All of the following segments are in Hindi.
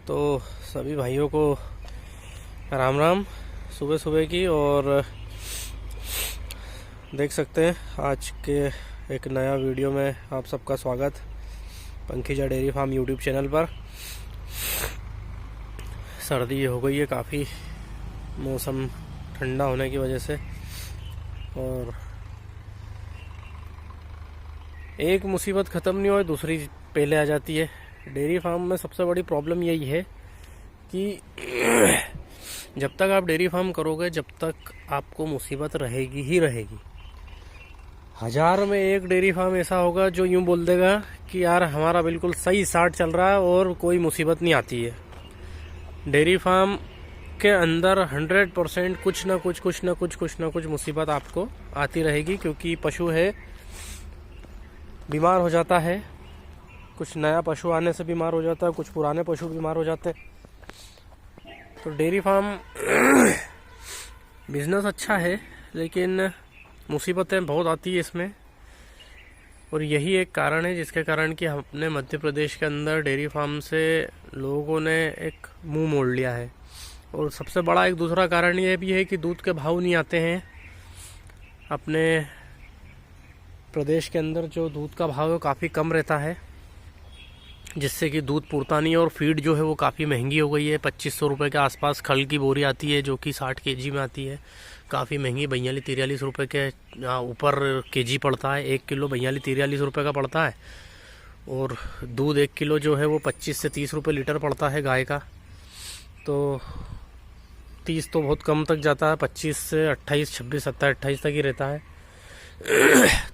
तो सभी भाइयों को राम राम सुबह सुबह की। और देख सकते हैं आज के एक नया वीडियो में आप सबका स्वागत पंखीजा डेयरी फार्म यूट्यूब चैनल पर। सर्दी हो गई है काफ़ी, मौसम ठंडा होने की वजह से। और एक मुसीबत ख़त्म नहीं हो दूसरी पहले आ जाती है। डेयरी फार्म में सबसे बड़ी प्रॉब्लम यही है कि जब तक आप डेयरी फार्म करोगे जब तक आपको मुसीबत रहेगी ही रहेगी। 1000 में एक डेयरी फार्म ऐसा होगा जो यूं बोल देगा कि यार हमारा बिल्कुल सही साठ चल रहा है और कोई मुसीबत नहीं आती है। डेयरी फार्म के अंदर 100% कुछ ना कुछ मुसीबत आपको आती रहेगी, क्योंकि पशु है, बीमार हो जाता है। कुछ नया पशु आने से बीमार हो जाता है, कुछ पुराने पशु बीमार हो जाते हैं। तो डेयरी फार्म बिजनेस अच्छा है लेकिन मुसीबतें बहुत आती है इसमें। और यही एक कारण है जिसके कारण कि अपने मध्य प्रदेश के अंदर डेयरी फार्म से लोगों ने एक मुंह मोड़ लिया है। और सबसे बड़ा एक दूसरा कारण ये भी है कि दूध के भाव नहीं आते हैं। अपने प्रदेश के अंदर जो दूध का भाव है काफ़ी कम रहता है, जिससे कि दूध पुरता नहीं है। और फीड जो है वो काफ़ी महंगी हो गई है। 2500 रुपये के आसपास खल की बोरी आती है जो कि 60 kg में आती है, काफ़ी महंगी। 42-43 रुपये के ऊपर केजी पड़ता है। 1 किलो 42-43 रुपये का पड़ता है। और दूध 1 किलो जो है वो 25 से 30 रुपये लीटर पड़ता है गाय का। तो 30 तो बहुत कम तक जाता है, 25 से 28, 26, 27, 28 तक ही रहता है।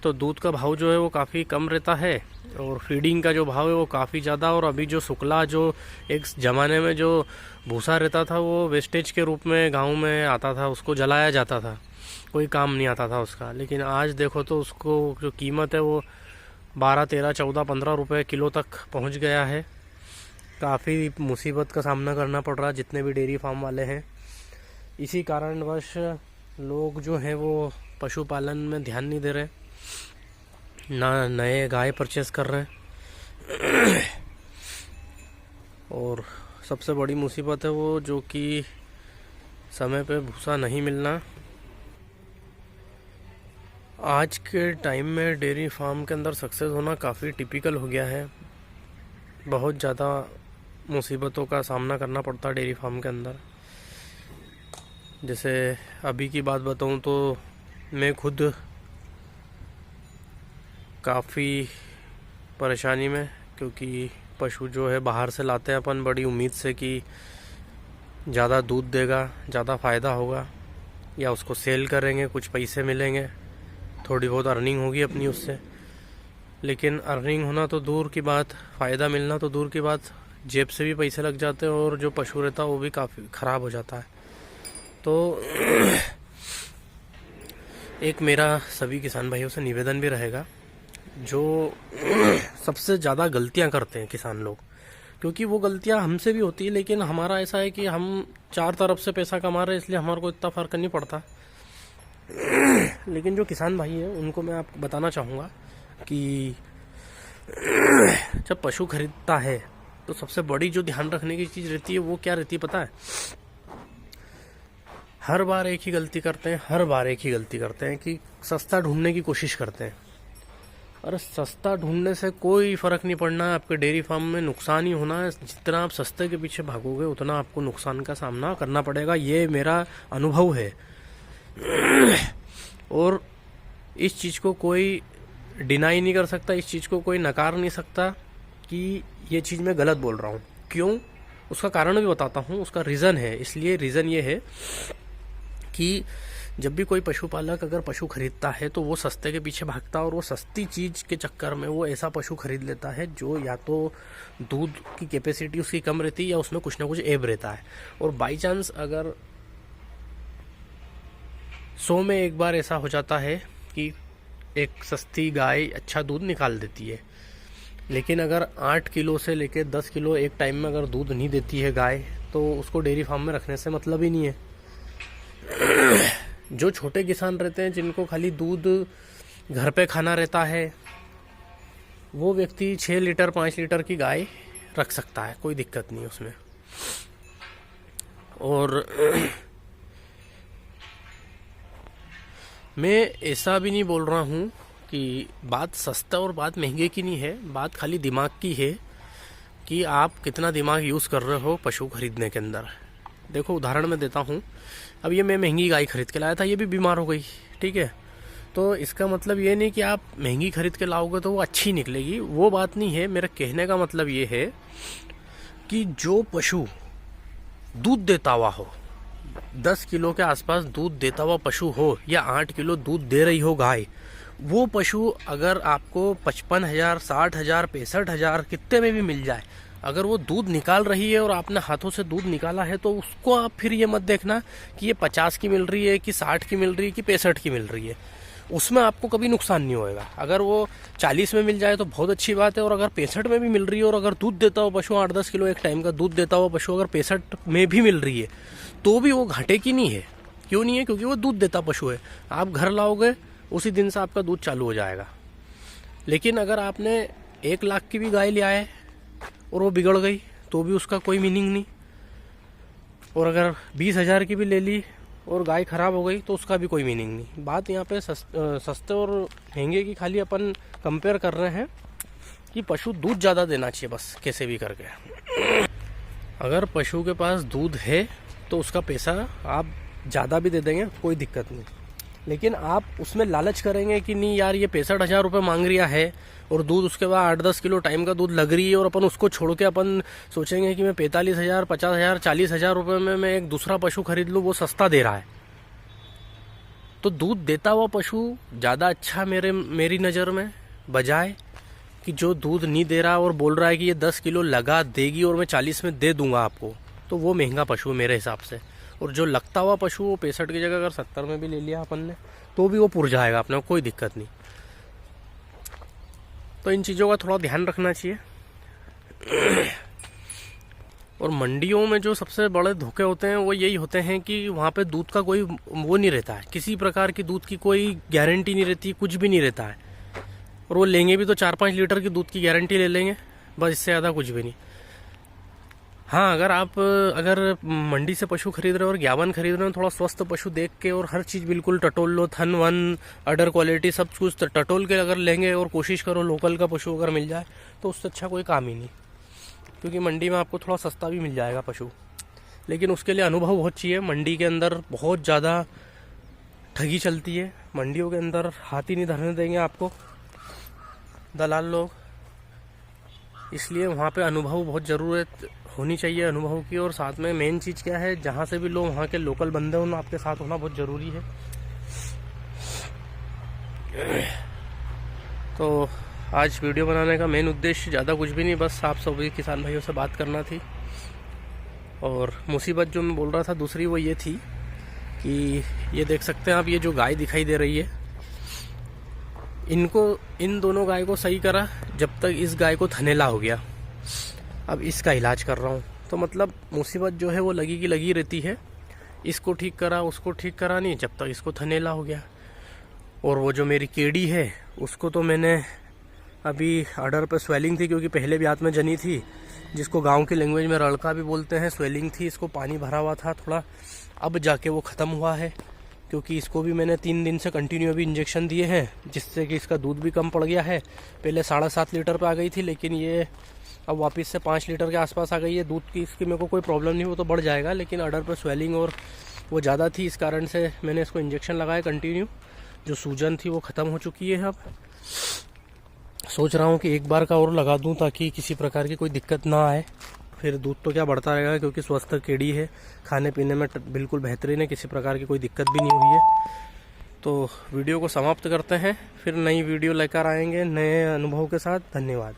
तो दूध का भाव जो है वो काफ़ी कम रहता है और फीडिंग का जो भाव है वो काफ़ी ज़्यादा। और अभी जो शुक्ला जो एक ज़माने में जो भूसा रहता था वो वेस्टेज के रूप में गांव में आता था, उसको जलाया जाता था, कोई काम नहीं आता था उसका। लेकिन आज देखो तो उसको जो कीमत है वो 12, 13, 14, 15 रुपये किलो तक पहुंच गया है। काफ़ी मुसीबत का सामना करना पड़ रहा है जितने भी डेयरी फार्म वाले हैं। इसी कारणवश लोग जो हैं वो पशुपालन में ध्यान नहीं दे रहे, ना नए गाय परचेस कर रहे हैं। और सबसे बड़ी मुसीबत है वो जो कि समय पे भूसा नहीं मिलना। आज के टाइम में डेयरी फार्म के अंदर सक्सेस होना काफ़ी टिपिकल हो गया है। बहुत ज़्यादा मुसीबतों का सामना करना पड़ता है डेयरी फार्म के अंदर। जैसे अभी की बात बताऊं तो मैं खुद काफ़ी परेशानी में, क्योंकि पशु जो है बाहर से लाते हैं अपन बड़ी उम्मीद से कि ज़्यादा दूध देगा, ज़्यादा फ़ायदा होगा, या उसको सेल करेंगे कुछ पैसे मिलेंगे, थोड़ी बहुत अर्निंग होगी अपनी उससे। लेकिन अर्निंग होना तो दूर की बात, फ़ायदा मिलना तो दूर की बात, जेब से भी पैसे लग जाते हैं और जो पशु रहता है वो भी काफ़ी ख़राब हो जाता है। तो एक मेरा सभी किसान भाइयों से निवेदन भी रहेगा, जो सबसे ज़्यादा गलतियां करते हैं किसान लोग, क्योंकि वो गलतियां हमसे भी होती है लेकिन हमारा ऐसा है कि हम 4 तरफ से पैसा कमा रहे हैं इसलिए हमारे को इतना फ़र्क नहीं पड़ता। लेकिन जो किसान भाई है उनको मैं आपको बताना चाहूँगा कि जब पशु खरीदता है तो सबसे बड़ी जो ध्यान रखने की चीज़ रहती है वो क्या रहती है पता है? हर बार एक ही गलती करते हैं कि सस्ता ढूंढने की कोशिश करते हैं। अरे सस्ता ढूंढने से कोई फ़र्क नहीं पड़ना है, आपके डेयरी फार्म में नुकसान ही होना है। जितना आप सस्ते के पीछे भागोगे उतना आपको नुकसान का सामना करना पड़ेगा, ये मेरा अनुभव है। और इस चीज़ को कोई डिनाई नहीं कर सकता, इस चीज़ को कोई नकार नहीं सकता कि ये चीज़ मैं गलत बोल रहा हूँ। क्यों? उसका कारण भी बताता हूँ, उसका रीज़न है। इसलिए रीज़न ये है कि जब भी कोई पशुपालक अगर पशु खरीदता है तो वो सस्ते के पीछे भागता है और वो सस्ती चीज़ के चक्कर में वो ऐसा पशु खरीद लेता है जो या तो दूध की कैपेसिटी उसकी कम रहती है या उसमें कुछ ना कुछ ऐब रहता है। और बाई चांस अगर 100 में एक बार ऐसा हो जाता है कि एक सस्ती गाय अच्छा दूध निकाल देती है, लेकिन अगर 8 किलो से लेकर 10 किलो एक टाइम में अगर दूध नहीं देती है गाय तो उसको डेयरी फार्म में रखने से मतलब ही नहीं है। जो छोटे किसान रहते हैं जिनको खाली दूध घर पे खाना रहता है वो व्यक्ति 6 लीटर 5 लीटर की गाय रख सकता है, कोई दिक्कत नहीं उसमें। और मैं ऐसा भी नहीं बोल रहा हूँ कि बात सस्ता और बात महंगे की नहीं है, बात खाली दिमाग की है कि आप कितना दिमाग यूज़ कर रहे हो पशु खरीदने के अंदर। देखो उदाहरण मैं देता हूँ, अब ये मैं महंगी गाय खरीद के लाया था, ये भी बीमार हो गई, ठीक है। तो इसका मतलब ये नहीं कि आप महंगी खरीद के लाओगे तो वो अच्छी निकलेगी, वो बात नहीं है। मेरा कहने का मतलब ये है कि जो पशु दूध देता हुआ हो, 10 किलो के आसपास दूध देता हुआ पशु हो या 8 किलो दूध दे रही हो गाय, वो पशु अगर आपको 55,000, 60,000, 65,000 कितने में भी मिल जाए, अगर वो दूध निकाल रही है और आपने हाथों से दूध निकाला है, तो उसको आप फिर ये मत देखना कि ये 50 की मिल रही है कि 60 की मिल रही है कि 65 की मिल रही है, उसमें आपको कभी नुकसान नहीं होएगा। अगर वो 40 में मिल जाए तो बहुत अच्छी बात है, और अगर 65 में भी मिल रही है और अगर दूध देता हुआ पशु 8-10 किलो एक टाइम का दूध देता हुआ पशु अगर 65 में भी मिल रही है तो भी वो घाटे की नहीं है। क्यों नहीं है? क्योंकि वो दूध देता पशु है, आप घर लाओगे उसी दिन से आपका दूध चालू हो जाएगा। लेकिन अगर आपने 1 लाख की भी गाय ले आए और वो बिगड़ गई तो भी उसका कोई मीनिंग नहीं, और अगर 20,000 की भी ले ली और गाय खराब हो गई तो उसका भी कोई मीनिंग नहीं। बात यहाँ पे सस्ते और महंगे की खाली अपन कंपेयर कर रहे हैं कि पशु दूध ज़्यादा देना चाहिए, बस कैसे भी करके। अगर पशु के पास दूध है तो उसका पैसा आप ज़्यादा भी दे देंगे, कोई दिक्कत नहीं। लेकिन आप उसमें लालच करेंगे कि नहीं यार ये 65,000 रुपये मांग रिया है और दूध उसके बाद 8-10 किलो टाइम का दूध लग रही है, और अपन उसको छोड़ के अपन सोचेंगे कि मैं 45,000, 50,000, 40,000 रुपये में मैं एक दूसरा पशु खरीद लूँ, वो सस्ता दे रहा है। तो दूध देता हुआ पशु ज़्यादा अच्छा मेरी नज़र में, बजाय कि जो दूध नहीं दे रहा और बोल रहा है कि ये 10 किलो लगा देगी और मैं 40 में दे दूंगा आपको, तो वो महंगा पशु है मेरे हिसाब से। और जो लगता हुआ पशु वो 65 की जगह अगर 70 में भी ले लिया अपन ने तो भी वो पुर जाएगा अपने को, कोई दिक्कत नहीं। तो इन चीज़ों का थोड़ा ध्यान रखना चाहिए। और मंडियों में जो सबसे बड़े धोखे होते हैं वो यही होते हैं कि वहाँ पे दूध का कोई वो नहीं रहता है, किसी प्रकार की दूध की कोई गारंटी नहीं रहती, कुछ भी नहीं रहता है। और वो लेंगे भी तो 4-5 लीटर की दूध की गारंटी ले लेंगे, बस, इससे ज़्यादा कुछ भी नहीं। हाँ, अगर मंडी से पशु खरीद रहे हो और ज्ञावन खरीद रहे हो, थोड़ा स्वस्थ पशु देख के और हर चीज़ बिल्कुल टटोल लो, थन वन अडर क्वालिटी सब कुछ टटोल के अगर लेंगे और कोशिश करो लोकल का पशु अगर मिल जाए तो उससे अच्छा कोई काम ही नहीं, क्योंकि मंडी में आपको थोड़ा सस्ता भी मिल जाएगा पशु। लेकिन उसके लिए अनुभव बहुत चाहिए। मंडी के अंदर बहुत ज़्यादा ठगी चलती है, मंडियों के अंदर हाथ ही नहीं धरने देंगे आपको दलाल लोग, इसलिए वहाँ पे अनुभव बहुत ज़रूरत होनी चाहिए, अनुभव की। और साथ में मेन चीज़ क्या है, जहाँ से भी लोग वहाँ के लोकल बंदे हों आपके साथ होना बहुत ज़रूरी है। तो आज वीडियो बनाने का मेन उद्देश्य ज़्यादा कुछ भी नहीं, बस आप सभी किसान भाइयों से बात करना थी। और मुसीबत जो मैं बोल रहा था दूसरी वो ये थी कि ये देख सकते हैं आप, ये जो गाय दिखाई दे रही है, इन दोनों गाय को सही करा जब तक इस गाय को थनेला हो गया। अब इसका इलाज कर रहा हूँ, तो मतलब मुसीबत जो है वो लगी की लगी रहती है। इसको ठीक करा, उसको ठीक करा नहीं, जब तक इसको थनेला हो गया। और वो जो मेरी केड़ी है उसको तो मैंने अभी अडर पे स्वेलिंग थी, क्योंकि पहले भी हाथ में जनी थी, जिसको गांव की लैंग्वेज में रड़का भी बोलते हैं, स्वेलिंग थी, इसको पानी भरा हुआ था थोड़ा, अब जाके वो ख़त्म हुआ है। क्योंकि इसको भी मैंने 3 दिन से कंटिन्यू अभी इंजेक्शन दिए हैं, जिससे कि इसका दूध भी कम पड़ गया है। पहले 7.5 लीटर पे आ गई थी, लेकिन ये अब वापस से 5 लीटर के आसपास आ गई है दूध की। इसकी मेरे को कोई प्रॉब्लम नहीं, वो तो बढ़ जाएगा, लेकिन अडर पर स्वेलिंग और वो ज़्यादा थी, इस कारण से मैंने इसको इंजेक्शन लगाया कंटिन्यू। जो सूजन थी वो ख़त्म हो चुकी है। अब सोच रहा हूँ कि एक बार का और लगा दूँ ताकि किसी प्रकार की कोई दिक्कत ना आए। फिर दूध तो क्या बढ़ता रहेगा, क्योंकि स्वस्थ केड़ी है, खाने पीने में बिल्कुल बेहतरीन है, किसी प्रकार की कोई दिक्कत भी नहीं हुई है। तो वीडियो को समाप्त करते हैं, फिर नई वीडियो लेकर आएंगे नए अनुभव के साथ। धन्यवाद।